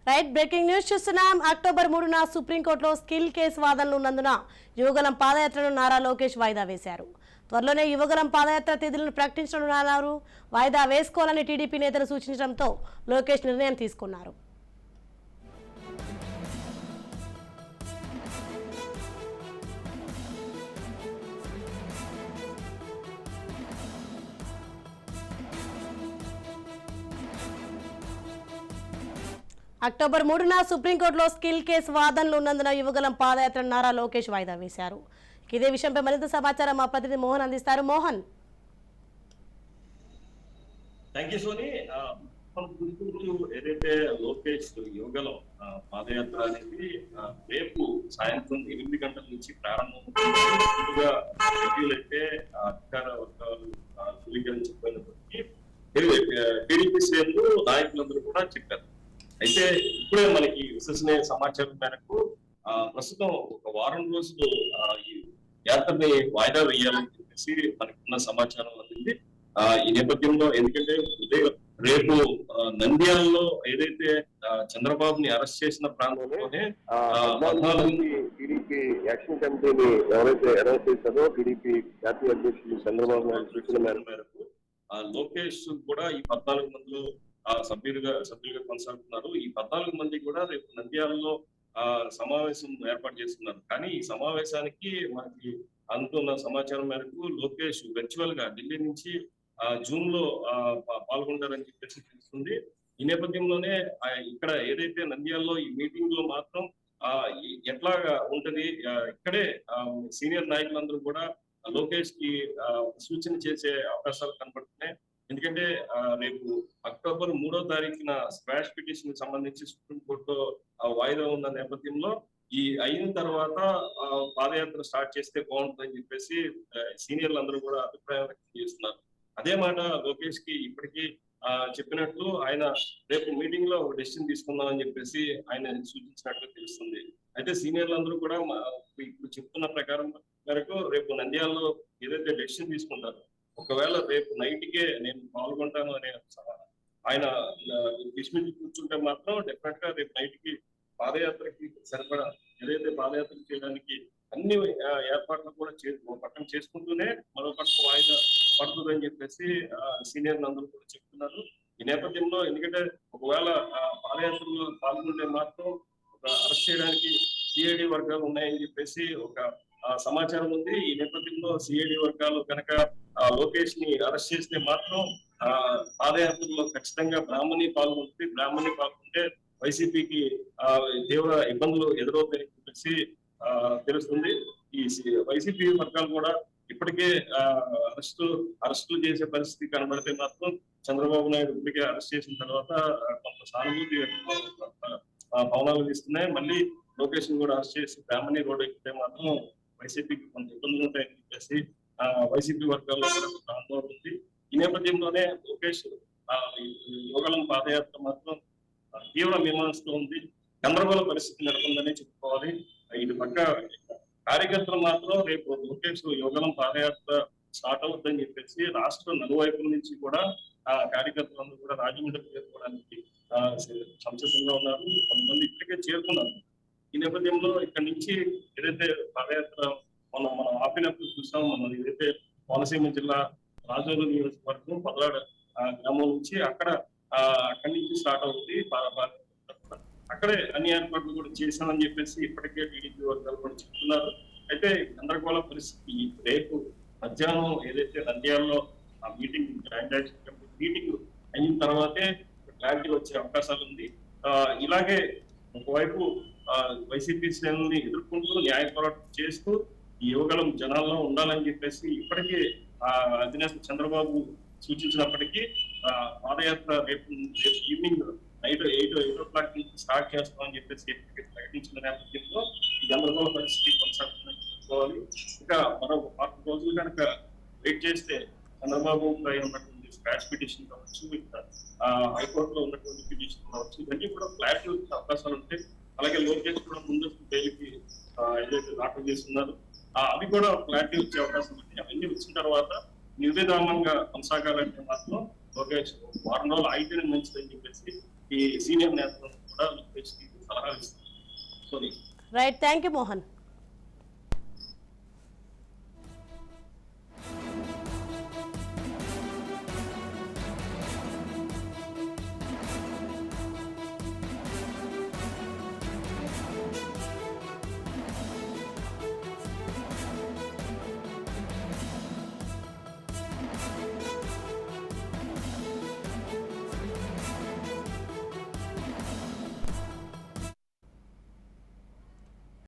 Right breaking news చూస్తున్నాం. October 3న సుప్రీంకోర్టులో skill case వాదనలు ఉన్నందున యువగలం పాదయాత్రను నారా లోకేష్ వాయిదా వేశారు. త్వరలోనే యువగలం పాదయాత్ర తేదీలను ప్రకటించనున్నారు. వాయిదా వేసుకోవాలని టీడీపీ నేతలు సూచించడంతో లోకేష్ నిర్ణయం తీసుకున్నారు. అక్టోబర్ 3న సుప్రీంకోర్టులో స్కిల్ కేసు వాదనలు ఉన్నందున యువగలం పాదయాత్ర నారా లోకేష్ వాయిదా వేశారు. ఇదే విషయంపై మరింత సమాచారం మా ప్రతినిధి మోహన్ అందిస్తారు. మోహన్. ఏదైతే లోకేష్ యువగలం పాదయాత్ర అనేది రేపు సాయంత్రం 8 గంటల నుంచి ప్రారంభంగా అయితే అధికార వర్గాలు ధృవీకరించకపోయినప్పటికీ టీడీపీ శ్రేణులు నాయకులందరూ కూడా చెప్పారు. అయితే ఇప్పుడే మనకి విశ్వసనీయ సమాచారం మేరకు ప్రస్తుతం ఒక వారం రోజులు ఈ యాత్రని వాయిదా వేయాలని చెప్పేసి మనకున్న సమాచారం అందింది. ఈ నేపథ్యంలో ఎందుకంటే రేపు నంద్యాలలో ఏదైతే చంద్రబాబుని అరెస్ట్ చేసిన ప్రాంతంలోనే టీడీపీ యాక్షన్ కమిటీని ఎవరైతే అనౌన్స్ చేశారో టీడీపీ జాతీయ అధ్యక్షులు చంద్రబాబు నాయుడు సూచన మేరకు లోకేష్ కూడా ఈ 14 మందిలో సభ్యులుగా కొనసాగుతున్నారు. ఈ 14 మంది కూడా రేపు నంద్యాలలో సమావేశం ఏర్పాటు చేస్తున్నారు. కానీ ఈ సమావేశానికి మనకి అందుతున్న సమాచారం మేరకు లోకేష్ వర్చువల్ గా ఢిల్లీ నుంచి జూన్ లో పాల్గొంటారని చెప్పేసి తెలుస్తుంది. ఈ నేపథ్యంలోనే ఇక్కడ ఏదైతే నంద్యాలలో ఈ మీటింగ్ లో మాత్రం ఎట్లాగా ఉంటది, ఇక్కడే సీనియర్ నాయకులందరూ కూడా లోకేష్ కి సూచన చేసే అవకాశాలు కనబడుతున్నాయి. ఎందుకంటే రేపు అక్టోబర్ 3వ తారీఖున స్క్వాష్ పిటిషన్ సంబంధించి సుప్రీంకోర్టులో వాయిదా ఉన్న నేపథ్యంలో ఈ అయిన తర్వాత పాదయాత్ర స్టార్ట్ చేస్తే బాగుంటుందని చెప్పేసి సీనియర్లు అందరూ కూడా అభిప్రాయం వ్యక్తం చేస్తున్నారు. అదే మాట లోకేష్ కి ఇప్పటికీ చెప్పినట్లు ఆయన రేపు మీటింగ్ లో ఒక డెసిషన్ తీసుకుందామని చెప్పేసి ఆయన సూచించినట్లు తెలుస్తుంది. అయితే సీనియర్లు అందరూ కూడా ఇప్పుడు చెప్తున్న ప్రకారం మేరకు రేపు నంద్యాలలో ఏదైతే డెసిషన్ తీసుకుంటారో ఒకవేళ రేపు నైట్ కే నేను పాల్గొంటాను అనే ఆయన విస్మించి కూర్చుంటే మాత్రం డెఫినెట్ గా రేపు నైట్ కి పాదయాత్రకి సరిపడా ఏదైతే పాదయాత్ర చేయడానికి అన్ని ఏర్పాట్లు కూడా పక్కన చేసుకుంటూనే మరో పక్క వాయిదా పడుతుందని చెప్పేసి సీనియర్లు అందరూ కూడా చెప్తున్నారు. ఈ నేపథ్యంలో ఎందుకంటే ఒకవేళ పాదయాత్రలో పాల్గొంటే మాత్రం అరెస్ట్ చేయడానికి సిఐడి వర్గాలు ఉన్నాయని చెప్పేసి ఒక సమాచారం ఉంది. ఈ నేపథ్యంలో సిఐడి వర్గాలు కనుక లోకేష్ ని అరెస్ట్ చేస్తే మాత్రం పాదయాత్రలో ఖచ్చితంగా బ్రాహ్మణి పాల్గొంటే వైసీపీకి తీవ్ర ఇబ్బందులు ఎదురవుతాయని చెప్పేసి తెలుస్తుంది. ఈ వైసీపీ వర్గాలు కూడా ఇప్పటికే అరెస్టులు చేసే పరిస్థితి కనబడితే మాత్రం చంద్రబాబు నాయుడు ఇప్పటికే అరెస్ట్ చేసిన తర్వాత కొంత సానుభూతి పవనాలు తీస్తున్నాయి. మళ్ళీ లోకేష్ ని కూడా అరెస్ట్ చేసి బ్రాహ్మణి రోడ్ ఎక్కితే మాత్రం వైసీపీకి కొంత ఇబ్బందులు ఉంటాయని చెప్పేసి వైసీపీ వర్గాల్లో కూడా ఆందోళన ఉంది. ఈ నేపథ్యంలోనే లోకేష్ యువగలం పాదయాత్ర మాత్రం తీవ్ర మీమాంసతో ఉంది. గందరగోళ పరిస్థితి నెలకొందని చెప్పుకోవాలి. ఇది పక్క కార్యకర్తలు మాత్రం రేపు లోకేష్ యువగలం పాదయాత్ర స్టార్ట్ అవుతుందని చెప్పేసి రాష్ట్ర నలువైపుల నుంచి కూడా కార్యకర్తలందరూ కూడా రాజమండ్రి చేరుకోవడానికి సంసిద్ధంగా ఉన్నారు. కొంతమంది ఇప్పటికే చేరుకున్నారు. ఈ నేపథ్యంలో ఇక్కడ నుంచి ఏదైతే పాదయాత్ర మనం ఆపినప్పుడు చూసాం. మనం ఏదైతే కోనసీమ జిల్లా రాజోలు నియోజకవర్గం పదలాడ గ్రామం నుంచి అక్కడి నుంచి స్టార్ట్ అవుతుంది. అక్కడే అన్ని ఏర్పాట్లు కూడా చేశామని చెప్పేసి ఇప్పటికే టీడీపీ వర్గాలు కూడా చెప్తున్నారు. అయితే గందరగోళ పరిస్థితి రేపు మధ్యాహ్నం ఏదైతే నంద్యాలలో ఆ మీటింగ్ మీటింగ్ అయిన తర్వాతే క్లారిటీ వచ్చే అవకాశాలు ఉంది. ఇలాగే ఒకవైపు వైసీపీ శ్రేణుల్ని ఎదుర్కొంటూ న్యాయ పోరాటం చేస్తూ ఈ యువగలం జనాల్లో ఉండాలని చెప్పేసి ఇప్పటికీ అధినేత చంద్రబాబు సూచించినప్పటికీ పాదయాత్ర రేపు ఈవినింగ్ నైట్ 8 నుంచి స్టార్ట్ చేస్తామని చెప్పేసి ప్రకటించిన నేపథ్యంలో ఈ గందరగోళ పరిస్థితి కొనసాగుతుందని చెప్పుకోవాలి. ఇంకా మరో 4 రోజులు కనుక వెయిట్ చేస్తే చంద్రబాబు ఉన్నటువంటి స్క్వాష్ పిటిషన్ కావచ్చు, ఇంకా హైకోర్టులో ఉన్నటువంటి పిటిషన్ కావచ్చు, ఇవన్నీ కూడా క్లారిటీ వచ్చే అవకాశాలు ఉంటాయి. అలాగే లోకేష్ కూడా ముందస్తు బెయిల్కి ఏదైతే దాఖలు చేస్తున్నారు అవి కూడా క్లారిటీ వచ్చే అవకాశం ఉంది. అవన్నీ వచ్చిన తర్వాత నిర్విధామంగా కొనసాగాలంటే మాత్రం లోకేష్ వారం రోజులు అయితేనే మంచిదని చెప్పేసి ఈ సీనియర్ నేతలు కూడా లోకేష్ కి సలహా ఇస్తారు. So right, thank you Mohan.